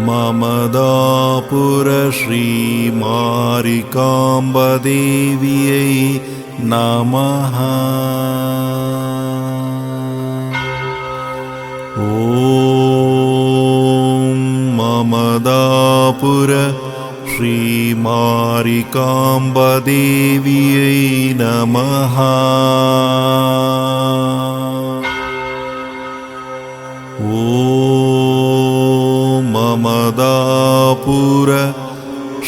ಮಮದಾಪುರ ಶ್ರೀ ಮಾರಿಕಾಂಬದೇವಿಯೈ ನಮಃ. ಓಂ ಮಮದಾಪುರ ಶ್ರೀ ಮಾರಿಕಾಂಬದೇವಿಯೈ ನಮಃ. ಓಂ ಮಮದಾಪುರ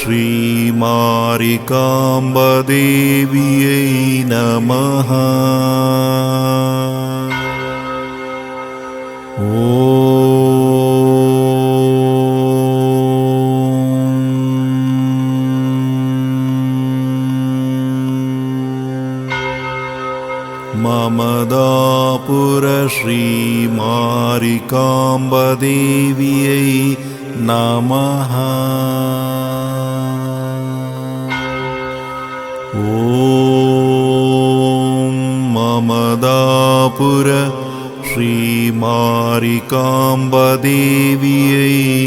ಶ್ರೀ ಮಾರಿಕಾಂಬದೇವಿಯೈ ನಮಃ. ಮಮದಾಪುರ ಶ್ರೀ ಮಾರಿಕಾಂಬದೇವಿಯೈ ನಮಃ. ಓಂ ಮಮದಾಪುರ ಶ್ರೀ ಮಾರಿಕಾಂಬದೇವಿಯೈ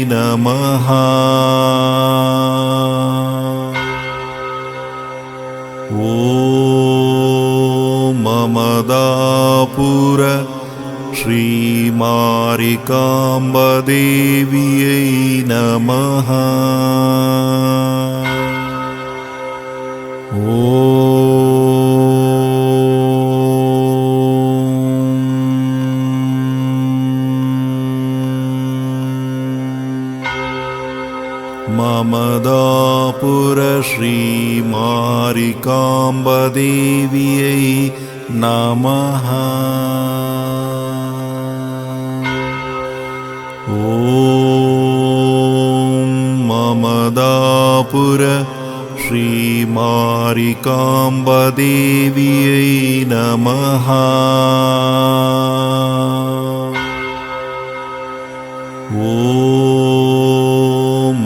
ನಮಃ. ಓಂ ಮಮದಾಪುರ ಶ್ರೀ ಮಾರಿಕಾಂಬದೇವಿಯೈ ನಮಃ. ಮಮದಾಪುರ ಶ್ರೀ ಮಾರಿಕಾಂಬದೇವಿಯೈ ನಮಃ. ಓಂ ಮಮದಾಪುರ ಶ್ರೀ ಮಾರಿಕಾಂಬದೇವಿಯೈ ನಮಃ. ಓಂ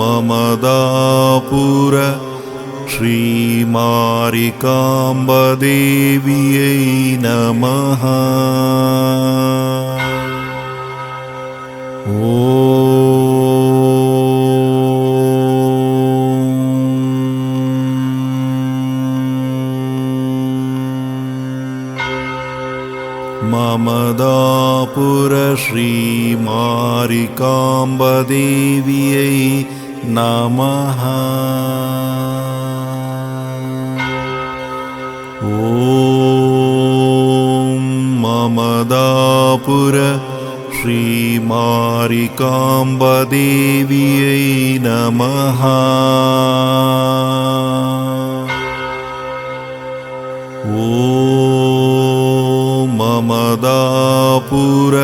ಮಮದಾಪುರ ಶ್ರೀ ಮಾರಿಕಾಂಬದೇವಿಯೈ ನಮಃ. ಮಮದಾಪುರ ಶ್ರೀ ಮಾರಿಕಾಂಬದೇವಿಯೈ ನಮಃ. ಓಂ ಮಮದಾಪುರ ಶ್ರೀ ಮಾರಿಕಾಂಬದೇವಿಯೈ ನಮಃ. ಓಂ ಮಮದಾಪುರ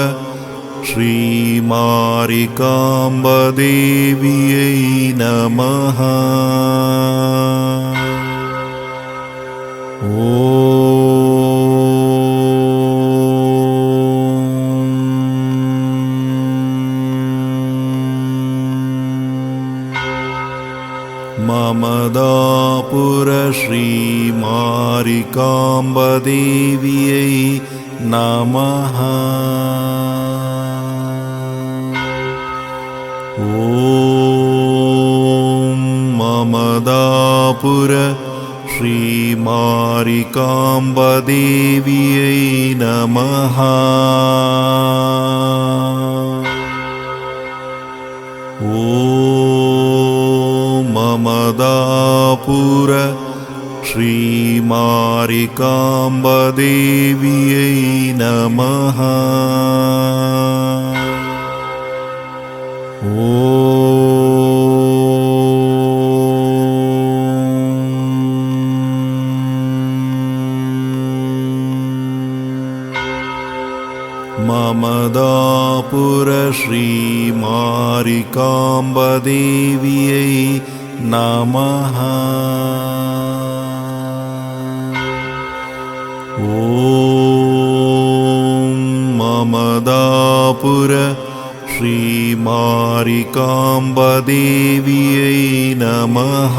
ಶ್ರೀ ಮಾರಿಕಾಂಬದೇವಿಯೈ ನಮಃ. ಮಮದಾಪುರ ಶ್ರೀ ಮಾರಿಕಾಂಬದೇವಿಯೈ ನಮಃ. ಓಂ ಮಮದಾಪುರ ಶ್ರೀ ಮಾರಿಕಾಂಬದೇವಿಯೈ ನಮಃ. ಓಂ ಮಮದಾಪುರ ಶ್ರೀ ಮಾರಿಕಾಂಬದೇವಿಯೈ ನಮಃ. ಮಮದಾಪುರ ಶ್ರೀ ಮಾರಿಕಾಂಬದೇವಿಯೈ ನಮಃ. ಓಂ ಮಮದಾಪುರ श्रीमारिकाम्बदेव्यै नमः।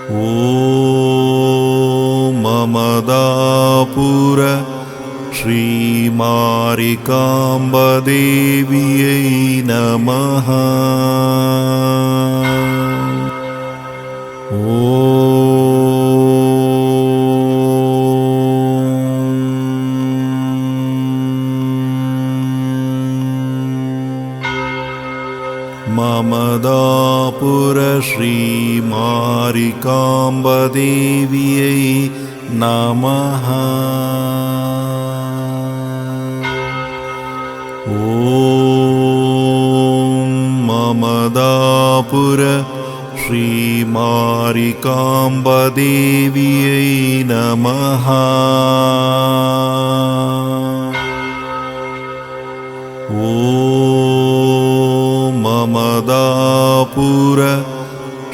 ॐ ममदापुर श्रीमारिकाम्बदेव्यै नमः। ममदापुर श्रीमारिकाम्बदेव्यै नमः। ॐ ममदापुर श्रीमारिकाम्बदेव्यै नमः। ॐ ममदापुर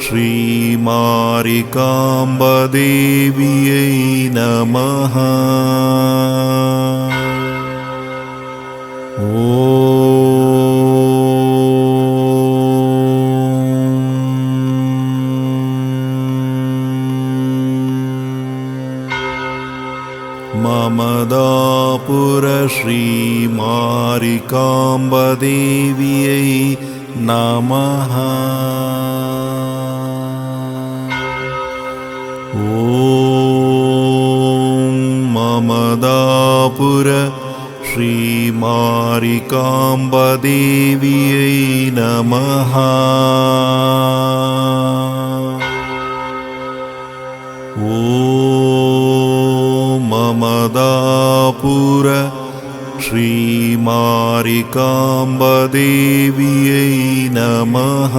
श्रीमारिकाम्बदेव्यै नमः। ममदापुर श्रीमारिकाम्बदेव्यै नमः। ॐ ममदापुर श्रीमारिकाम्बदेव्यै नमः। ॐ ममदापुर श्रीमारिकाम्बदेव्यै नमः।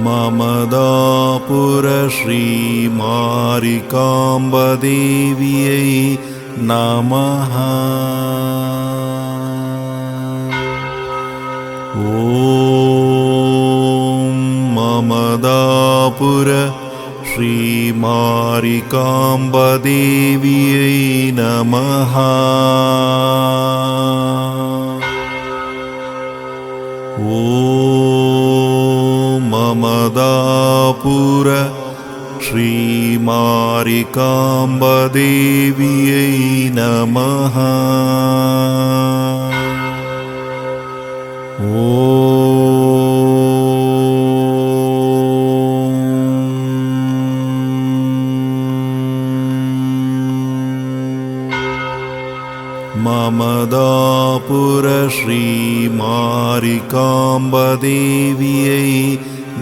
ममदापुर श्रीमारिकाम्बदेव्यै नमः। ॐ ममदापुर श्रीमारिकाम्बदेव्यै नमः। ॐ ममदापुर श्रीमारिकाम्बदेव्यै नमः। ममदापुर श्रीमारिकाम्बदेव्यै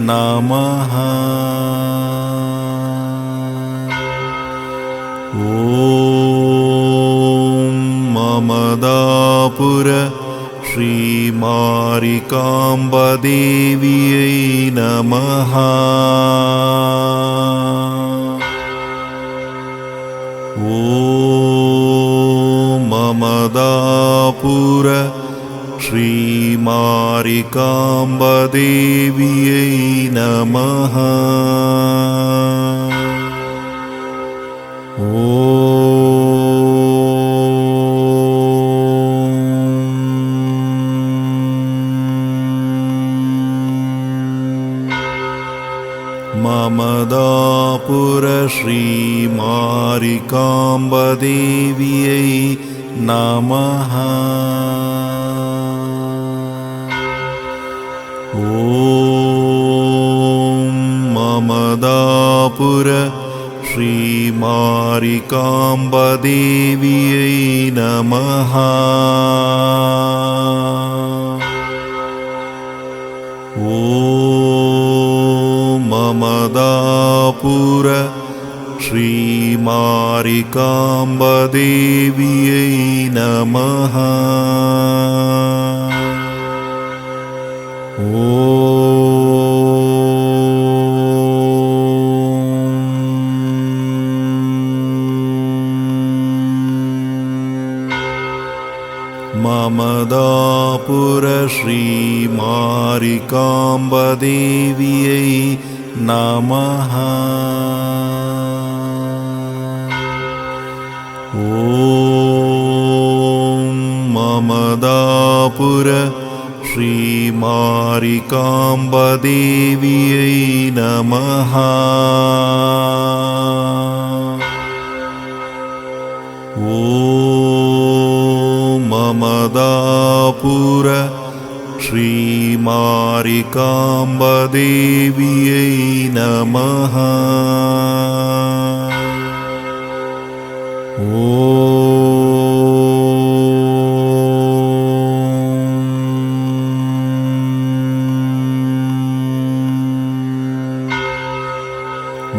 नमः। ॐ ममदापुर श्रीमारिकाम्बदेव्यै नमः। ॐ ममदापुर श्रीमारिकाम्बदेव्यै नमः। ममदापुर श्रीमारिकाम्बदेव्यै नमः। ॐ ममदापुर श्रीमारिकाम्बदेव्यै नमः। ॐ ममदापुर श्रीमारिकाम्बदेव्यै नमः। ಮಮದಾಪುರ ಶ್ರೀ ಮಾರಿಕಾಂಬದೇವಿಯೈ ನಮಃ. ಓಂ ಮಮದಾಪುರ ಶ್ರೀ ಮಾರಿಕಾಂಬದೇವಿಯೈ ನಮಃ. ಓಂ ಮಮದಾಪುರ ಶ್ರೀ ಮಾರಿಕಾಂಬದೇವಿಯೈ ನಮಃ.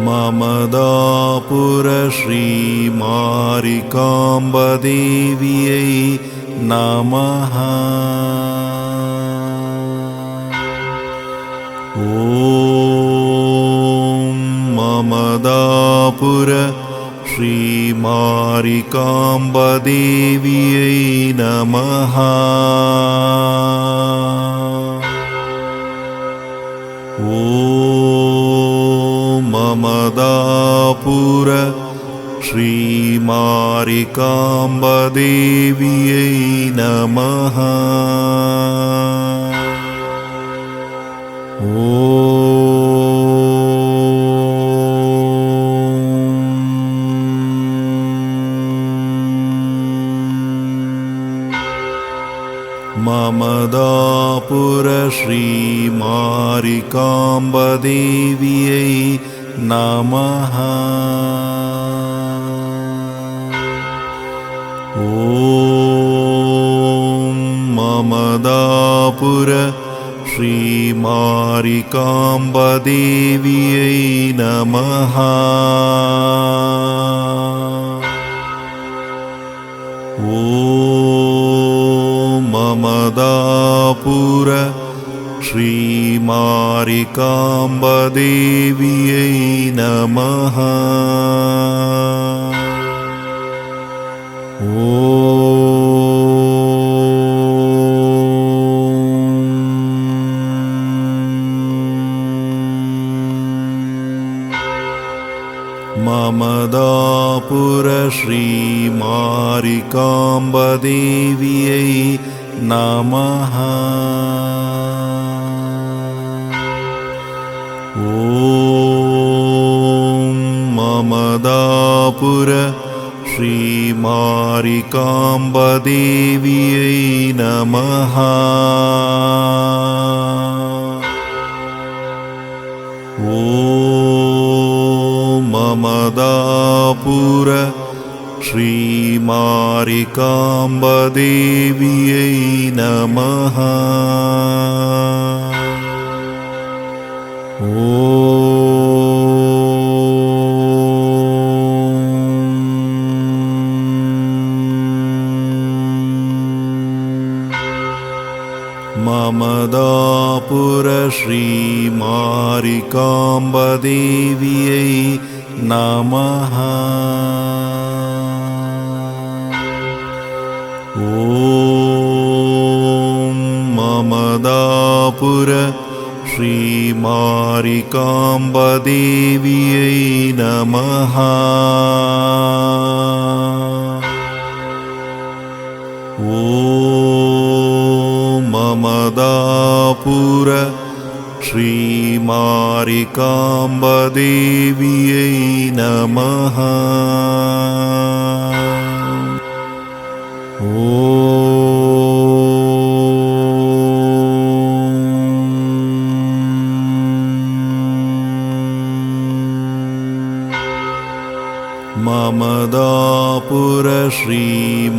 ಮಮದಾಪುರ ಶ್ರೀ ಮಾರಿಕಾಂಬದೇವಿಯೈ ನಮಃ. ಓಂ ಮಮದಾಪುರ ಶ್ರೀ ಮಾರಿಕಾಂಬದೇವಿಯೈ ನಮಃ. ಓಂ ಮಮದಾಪುರ ಶ್ರೀ ಮಾರಿಕಾಂಬದೇವಿಯೈ ನಮಃ. ಮಮದಾಪುರ ಶ್ರೀ ಮಾರಿಕಾಂಬದೇವಿಯೈ ನಮಃ. ಓಂ ಮಮದಾಪುರ ಶ್ರೀ ಮಾರಿಕಾಂಬದೇವಿಯೈ ನಮಃ. ಓಂ ಮಮದಾಪುರ ಶ್ರೀ ಮಾರಿಕಾಂಬದೇವಿಯೈ ನಮಃ. ಮಮದಾಪುರ ಶ್ರೀ ಮಾರಿಕಾಂಬದೇವಿಯೈ ನಮಃ. ಓಂ ಮಮದಾಪುರ ಶ್ರೀ ಮಾರಿಕಾಂಬದೇವಿಯೈ ನಮಃ. ಓಂ ಮಮದಾಪುರ ಶ್ರೀ ಮಾರಿಕಾಂಬದೇವಿಯೈ ನಮಃ. ಮಮದಾಪುರ ಶ್ರೀ ಮಾರಿಕಾಂಬದೇವಿಯೈ ನಮಃ. ಓಂ ಮಮದಾಪುರ ಶ್ರೀ ಮಾರಿಕಾಂಬದೇವಿಯೈ ನಮಃ. ಓಂ ಮಮದಾಪುರ ಶ್ರೀ ಮಾರಿಕಾಂಬದೇವಿಯೈ ನಮಃ. ಮಮದಾಪುರ ಶ್ರೀ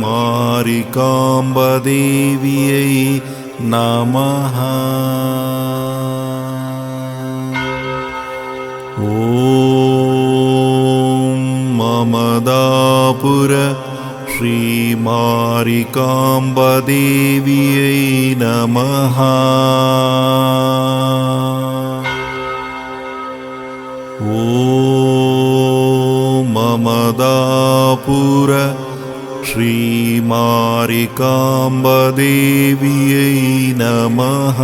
ಮಾರಿಕಾಂಬದೇವಿಯೈ ನಮಃ. ಓಂ ಮಮದಾಪುರ ಶ್ರೀ ಮಾರಿಕಾಂಬದೇವಿಯೈ ನಮಃ. ಓಂ ಮಮದಾಪುರ श्रीमारिकाम्बदेव्यै नमः।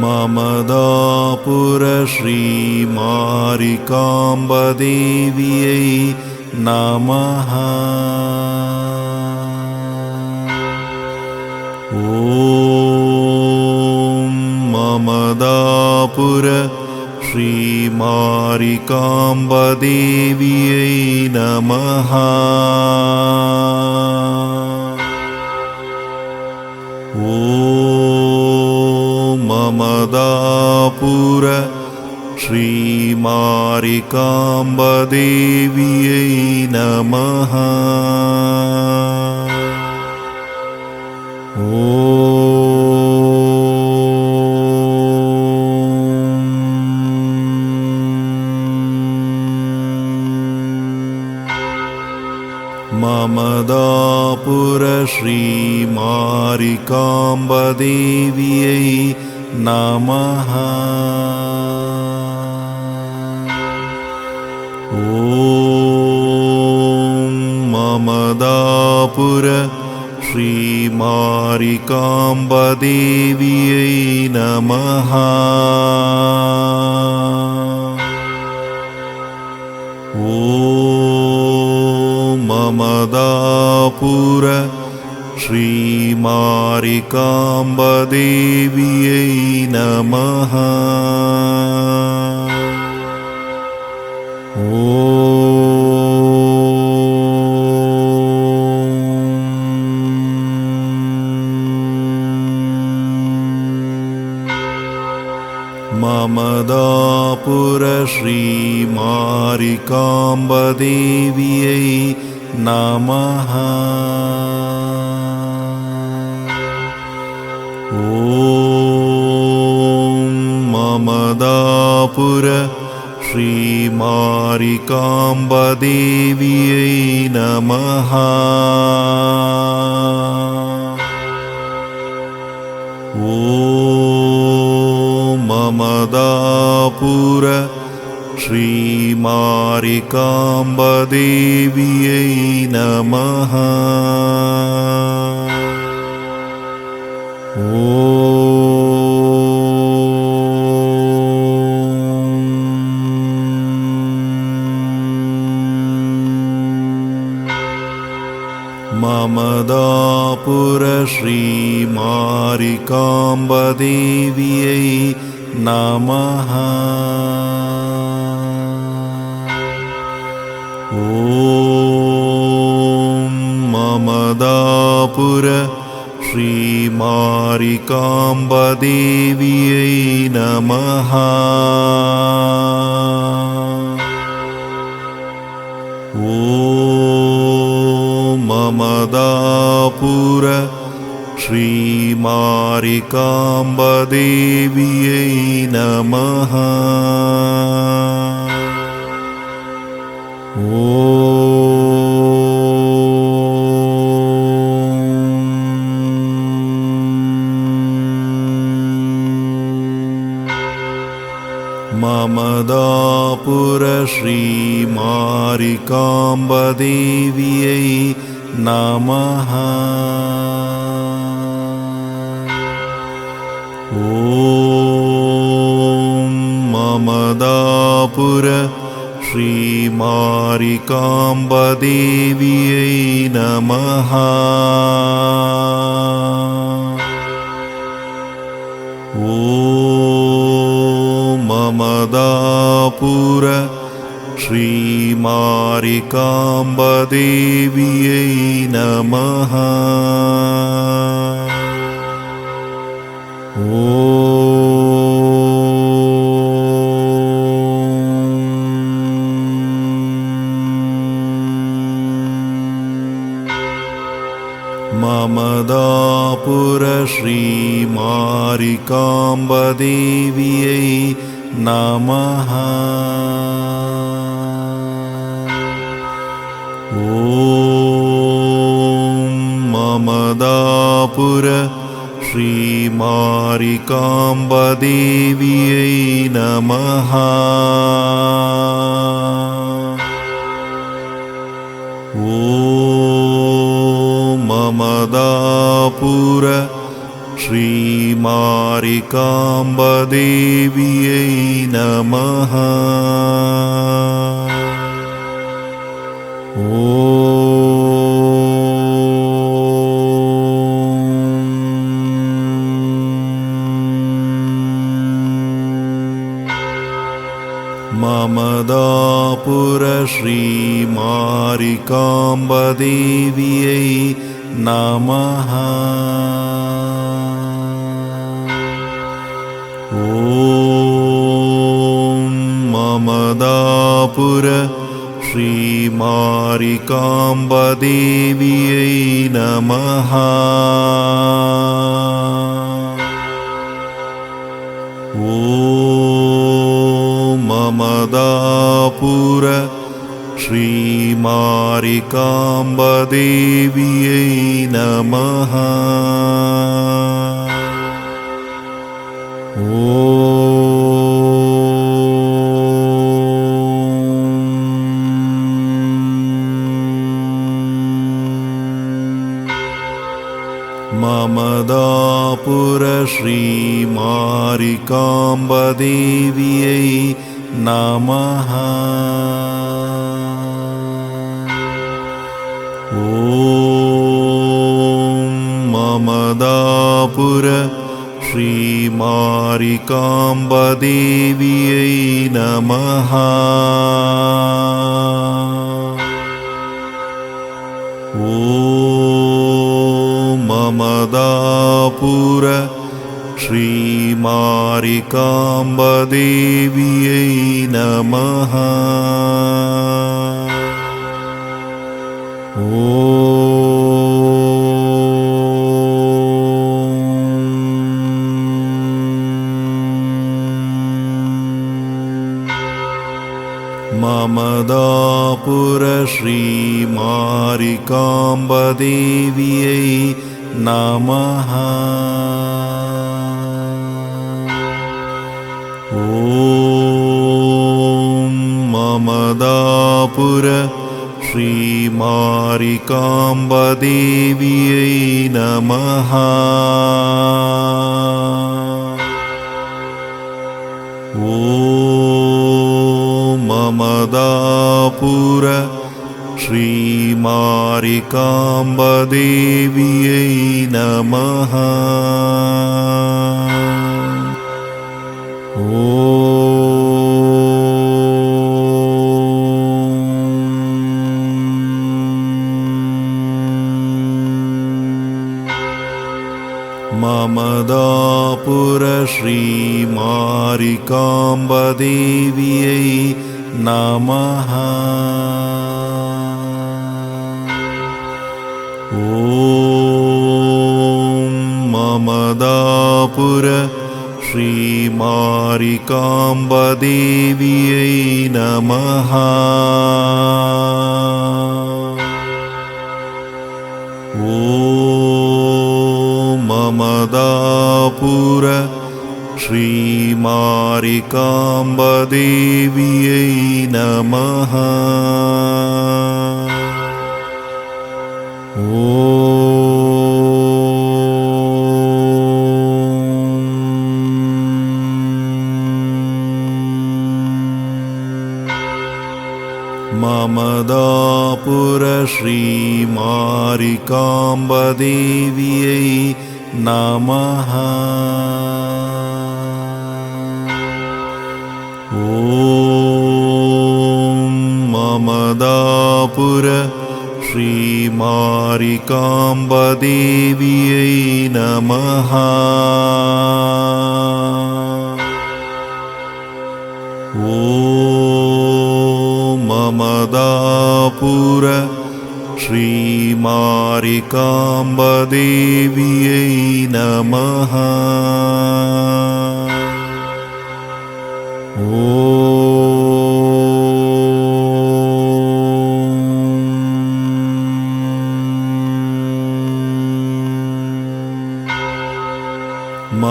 ममदापुर श्रीमारिकाम्बदेव्यै नमः। ॐ ममदापुर श्रीमारिकाम्बदेव्यै नमः। ममदापुर श्रीमारिकाम्बदेव्यै नमः। ममदापुर श्रीमारिकाम्बदेव्यै नमः। ॐ ममदापुर श्रीमारिकाम्बदेव्यै नमः। ममदापुर श्रीमारिकाम्बदेव्यै नमः। ममदापुर श्रीमारिकाम्बदेव्यै नमः। ॐ ममदापुर श्रीमारिकाम्बदेव्यै नमः। ममदापुर श्रीमारिकाम्बदेव्यै नमः। ममदापुर श्रीमारिकाम्बदेव्यै नमः। ॐ ममदापुर श्रीमारिकाम्बदेव्यै नमः। ॐ ममदापुर श्रीमारिकाम्बदेव्यै नमः। ममदापुर श्रीमारिकाम्बदेव्यै नमः। ॐ ममदापुर श्रीमारिकाम्बदेव्यै नमः। ॐ ममदापुर श्रीमारिकाम्बदेव्यै नमः। ममदापुर श्रीमारिकाम्बदेव्यै नमः। ॐ श्रीमारिकाम्बदेव्यै नमः। ॐ ममदापुर श्रीमारिकाम्बदेव्यै नमः। ममदापुर श्रीमारिकाम्बदेव्यै नमः। ॐ ममदापुर श्रीमारिकाम्बदेव्यै नमः। ॐ ममदापुर श्रीमारिकाम्बदेव्यै नमः। ममदापुर श्रीमारिकाम्बदेव्यै नमः। ॐ ममदापुर श्रीमारिकाम्बदेव्यै नमः। ॐ ममदापुर श्रीमारिकाम्बदेव्यै नमः। ममदापुर श्रीमारिकाम्बदेव्यै नमः। ॐ ममदापुर श्रीमारिकाम्बदेव्यै नमः। ॐ ममदापुर श्रीमारिकाम्बदेव्यै नमः। ममदापुर श्रीमारिकाम्बदेव्यै नमः। ॐ ममदापुर श्रीमारिकाम्बदेव्यै नमः। ॐ ममदापुर श्रीमारिकाम्बदेव्यै नमः। ममदापुर श्रीमारिकाम्बदेव्यै नमः। ॐ ममदापुर श्रीमारिकाम्बदेव्यै नमः। ॐ ममदापुर श्रीमारिकाम्बदेव्यै नमः।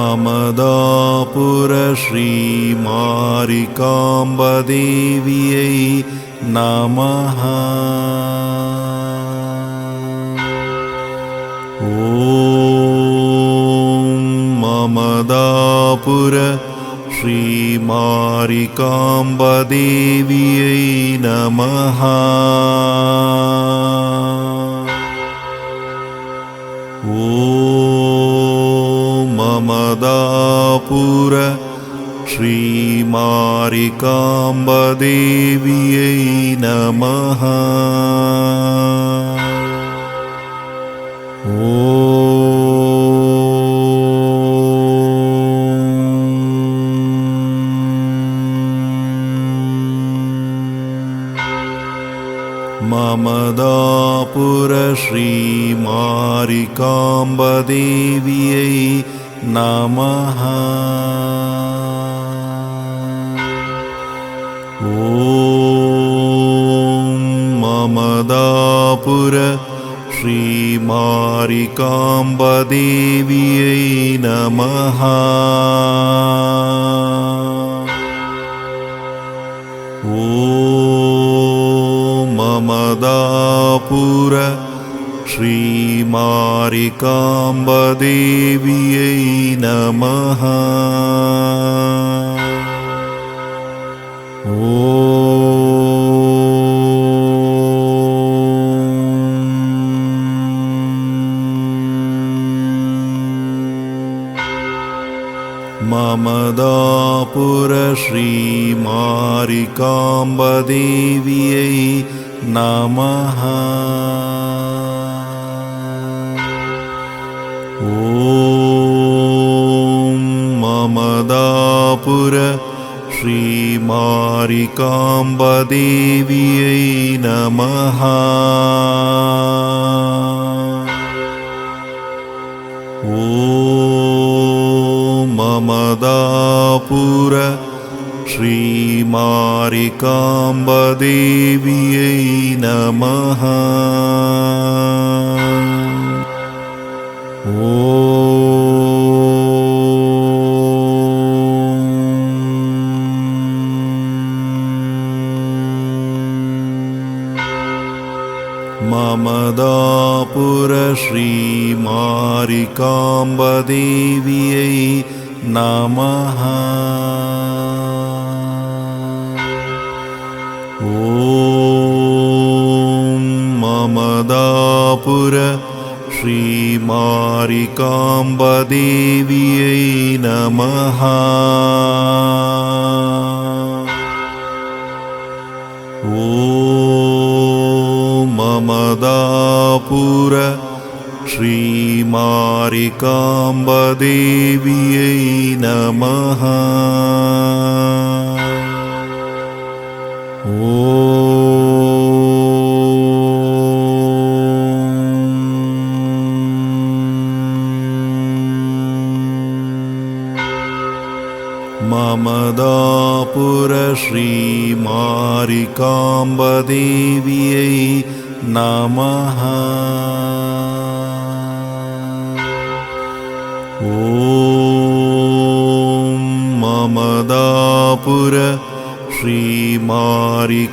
ಮಮದಾಪುರ ಶ್ರೀ ಮಾರಿಕಾಂಬದೇವಿಯೈ ನಮಃ. ಓಂ ಮಮದಾಪುರ ಶ್ರೀ ಮಾರಿಕಾಂಬದೇವಿಯೈ ನಮಃ. ಓಂ ಮಮದಾಪುರ ಶ್ರೀ ಮಾರಿಕಾಂಬದೇವಿಯೈ ನಮಃ. ಮಮದಾಪುರ ಶ್ರೀ ಮಾರಿಕಾಂಬದೇವಿಯೈ ನಮಃ. ಓಂ ಮಮದಾಪುರ ಶ್ರೀ ಮಾರಿಕಾಂಬದೇವಿಯೈ ನಮಃ. ಓಂ ಮಮದಾಪುರ ಶ್ರೀ ಮಾರಿಕಾಂಬದೇವಿಯೈ ನಮಃ. ಮಮದಾಪುರ ಶ್ರೀ ಮಾರಿಕಾಂಬದೇವಿಯೈ ನಮಃ. ಓಂ ಮಮದಾಪುರ ಶ್ರೀ ಮಾರಿಕಾಂಬದೇವಿಯೈ ನಮಃ. ಓಂ ಮಮದಾಪುರ ಶ್ರೀ ಮಾರಿಕಾಂಬದೇವಿಯೈ ನಮಃ. ಮಮದಾಪುರ ಶ್ರೀ ಮಾರಿಕಾಂಬದೇವಿಯೈ ನಮಃ. ಓಂ ಮಮದಾಪುರ ಶ್ರೀ ಮಾರಿಕಾಂಬದೇವಿಯೈ ನಮಃ. ಓಂ ಮಮದಾಪುರ ಶ್ರೀ ಮಾರಿಕಾಂಬದೇವಿಯೈ ನಮಃ. ಮಮದಾಪುರ ಶ್ರೀ ಮಾರಿಕಾಂಬದೇವಿಯೈ ನಮಃ. ಓಂ ಮಮದಾಪುರ ಶ್ರೀ ಮಾರಿಕಾಂಬದೇವಿಯೈ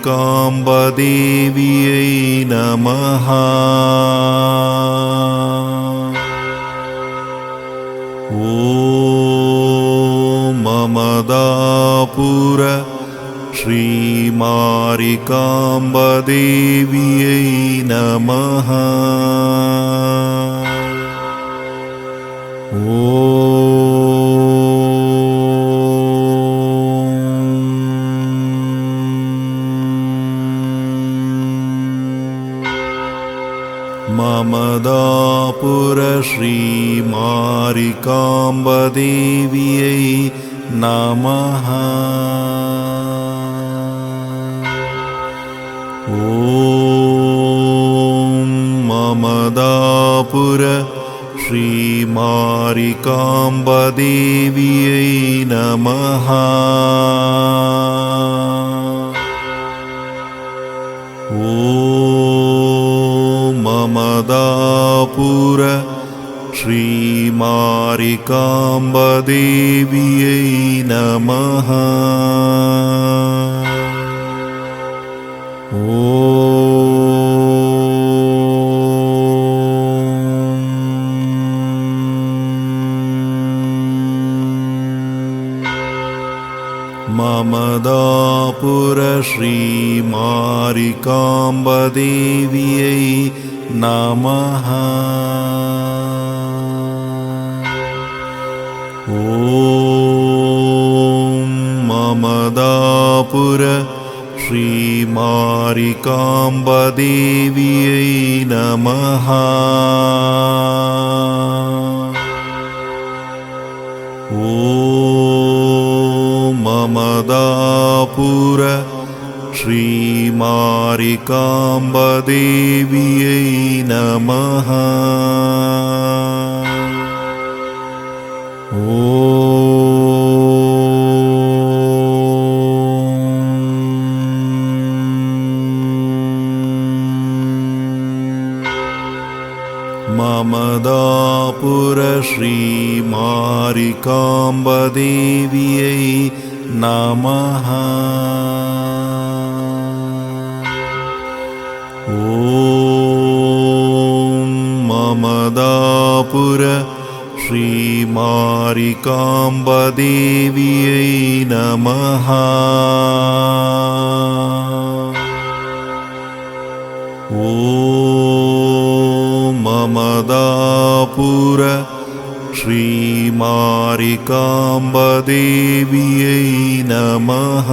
ನಮಃ. ಓಂ ಮಮದಾಪುರ ಶ್ರೀ ಮಾರಿಕಾಂಬದೇವಿಯೈ ನಮಃ. ಮಮದಾಪುರ ಶ್ರೀ ಮಾರಿಕಾಂಬದೇವಿಯೈ ನಮಃ. ಓಂ ಮಮದಾಪುರ ಶ್ರೀ ಮಾರಿಕಾಂಬದೇವಿಯೈ ನಮಃ. ಓಂ ಮಮದಾಪುರ श्रीमारिकाम्बदेव्यै नमः। ममदापुर श्रीमारिकाम्बदेव्यै नमः। ममदापुर श्रीमारिकाम्बदेव्यै नमः। ममदापुर श्रीमारिकाम्बदेव्यै नमः। ममदापुर श्रीमारिकाम्बदेव्यै नमः। ममदापुर श्रीमारिकाम्बदेव्यै नमः। ममदापुर श्रीमारिकाम्बदेव्यै नमः।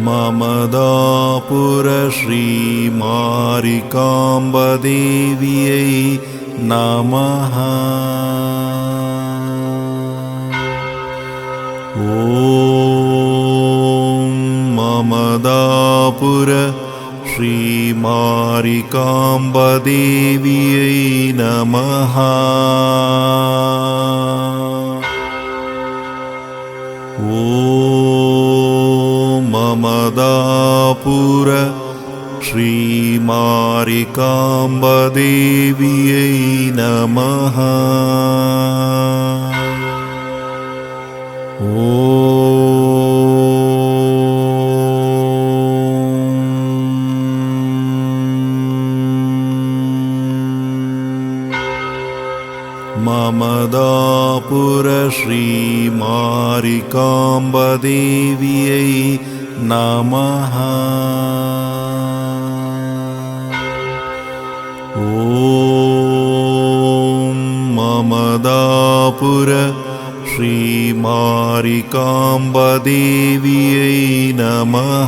ममदापुर श्रीमारिकाम्बदेव्यै नमः। ममदापुर श्रीमारिकाम्बदेव्यै नमः। ममदापुर श्रीमारिकाम्बदेव्यै नमः। ममदापुर श्रीमारिकाम्बदेव्यै नमः। ममदापुर श्रीमारिकाम्बदेव्यै नमः।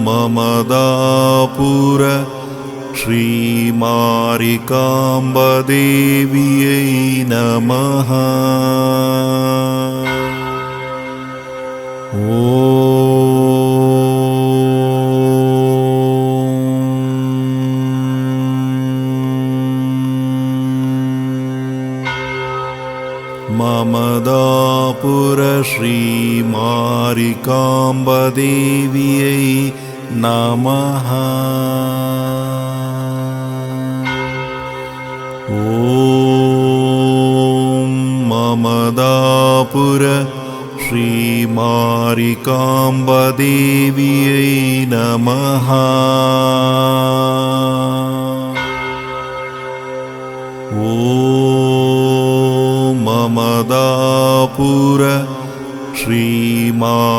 ममदापुर श्रीमारिकाम्बदेव्यै नमः। ममदापुर श्रीमारिकाम्बदेव्यै नमः। ममदापुर श्रीमारिकाम्बदेव्यै नमः। ममदापुर श्रीमारिकाम्बदेव्यै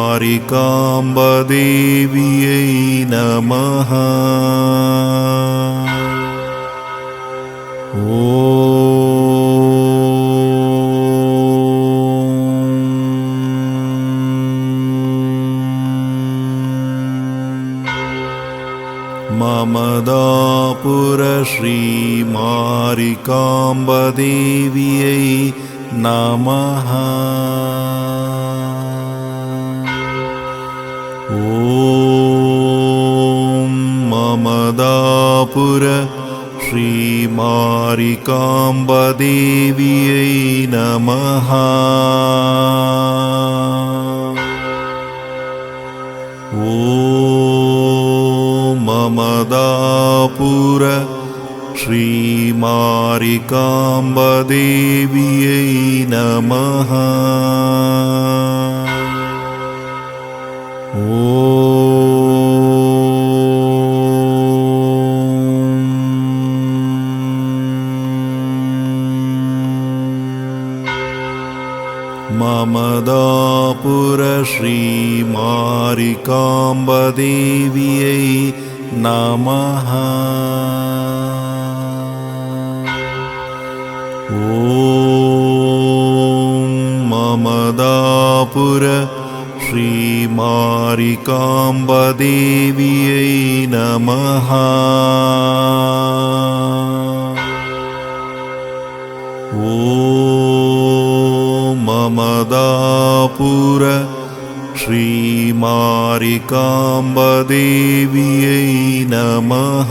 नमः। ममदापुर श्रीमारिकाम्बदेव्यै नमः। ॐ श्रीमारिकाम्बदेव्यै नमः। ॐ ममदापुर श्रीमारिकाम्बदेव्यै नमः। ममदापुर श्रीमारिकाम्बदेव्यै नमः। ॐ ममदापुर श्रीमारिकाम्बदेव्यै नमः। ॐ ममदापुर श्रीमारिकाम्बदेव्यै नमः।